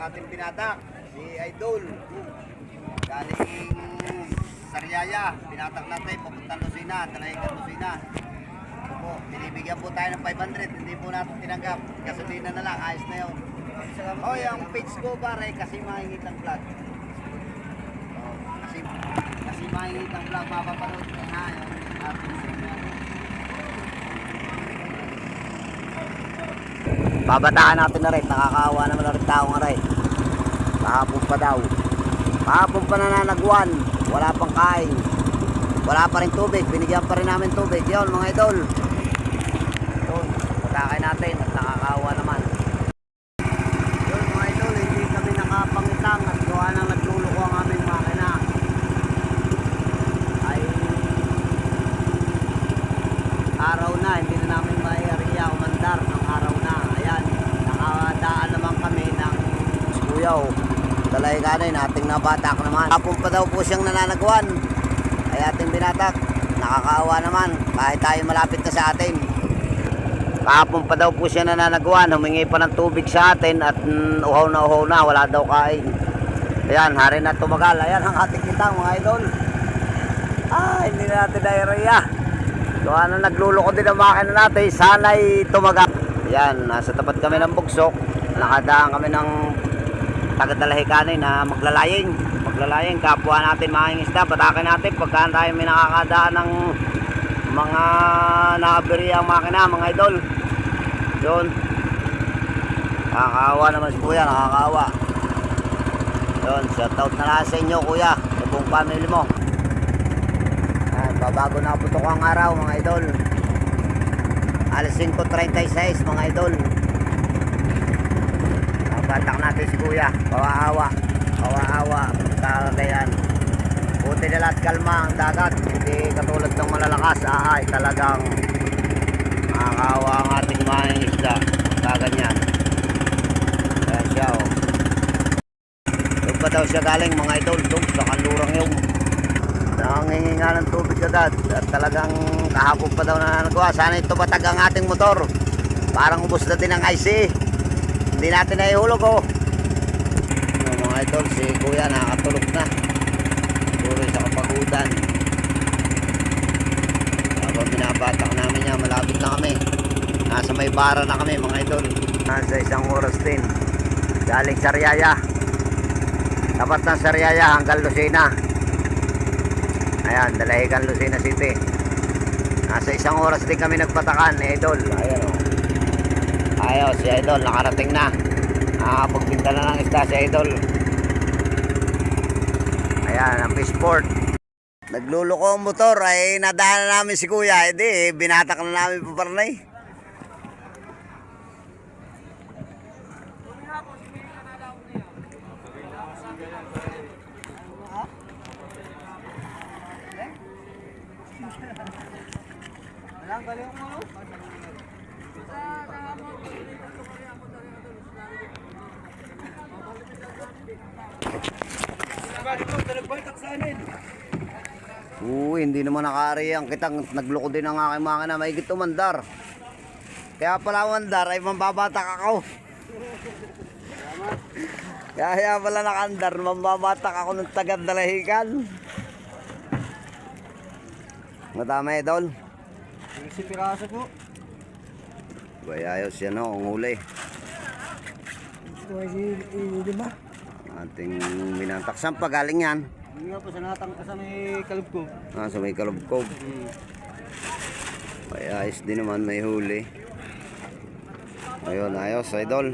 ating pinatak, si Idol. Galing Sariaya, pinatak natin, papuntang Lucena, Talahican Lucena. Po, binibigyan po tayo ng 500, hindi po natin tinanggap. Gasolina na lang, ayos na yun. Oh, yung page ko pare, kasi mahingit ang vlog. Oh, kasi mahingit ang vlog, mapapanood ko na yun. Babataan natin na rin, nakakaawa naman na rin tao nga rin. Kahapon pa daw. Kahapon pa nananagwan, wala pang kain. Wala pa rin tubig, binigyan pa rin namin tubig. Yun mga idol. Yun, pagkakain natin at nakakaawa naman. Yun mga idol, hindi kami nakapangitang at gawa nang nagluluko ang aming makina. Ay araw na, hindi na namin maiariya umandar ng araw na. Ayan, nakadaan naman kami ng Suyaw. Talahicanin, ating nabatak naman. Hapon pa daw po siyang nananagwan. Ay ating binatak. Nakakaawa naman kahit tayo malapit na sa atin. Kahapon pa daw po siya nananagwan. Humingi pa ng tubig sa atin at uhaw na wala daw kain. Ayan, hari na tumagal. Ayan ang ating kitang mga idol. Hindi na natin naiariya. Gawa na nagluloko din ang makina natin. Sana'y tumagal. Ayan, nasa tapat kami ng bugsok. Nakadaan kami ng taga-Talahicanin na maglalaying, kapwa natin mga isda, patakin natin pagka tayo may nakakadaan ng mga nakabiri ang makina mga idol. Yun, nakakaawa naman si kuya, nakakaawa. Yun, shoutout na lang sa inyo kuya, sa buong family mo. Babago na putok ang araw mga idol, alas 5:36 mga idol. Batak natin si kuya, kawawa, kagayan. Buti na lahat kalma ang dagat, hindi katulad ng malalakas. Ay talagang nakakawa ang ating mga isda, kaganyan. Ayan siya oh. Doon pa daw siya galing mga idol, doon sa kanlurang yung nanginginga ng tubig agad. At talagang kahapon pa daw nananagawa. Sana ito patag ang ating motor, parang ubos na din ang IC. Hindi natin naihulog oh. Mga idol, si kuya nakakatulog na. Puro sa kapagudan. Habang binabatak namin niya, malapit na kami. Nasa may bara na kami mga idol. Nasa 1 oras din. Galing Sariaya. Tapat ng Sariaya hanggang Lucena. Ayan, Talahican Lucena City. Nasa 1 oras din kami nagpatakan idol. Ayan oh. Ayos, si idol nakarating na. Nakakapagbinta na ng isda si idol. Ayan ang fishport. Nagluluko ang motor ay nadaan na namin si kuya. Hindi, binatak na namin pa parnay. Walang baliw mo no? Hindi naman nakaari ang kitang nagloko din ang aking makina, maigit umandar. Kaya pala umandar ay mambabatak ako. Kaya pala nakandar, mambabatak ako ng taga-Talahican. Matama idol. Si piraso po. Bayayos yan o, ang huli. Ito ay si ba? Ating binatak. Saan pa galing yan? Hindi nga po sa natang sa may Kalubkog. Sa may Kalubkog. Bayayos din naman, may huli. Ayun, ayos idol.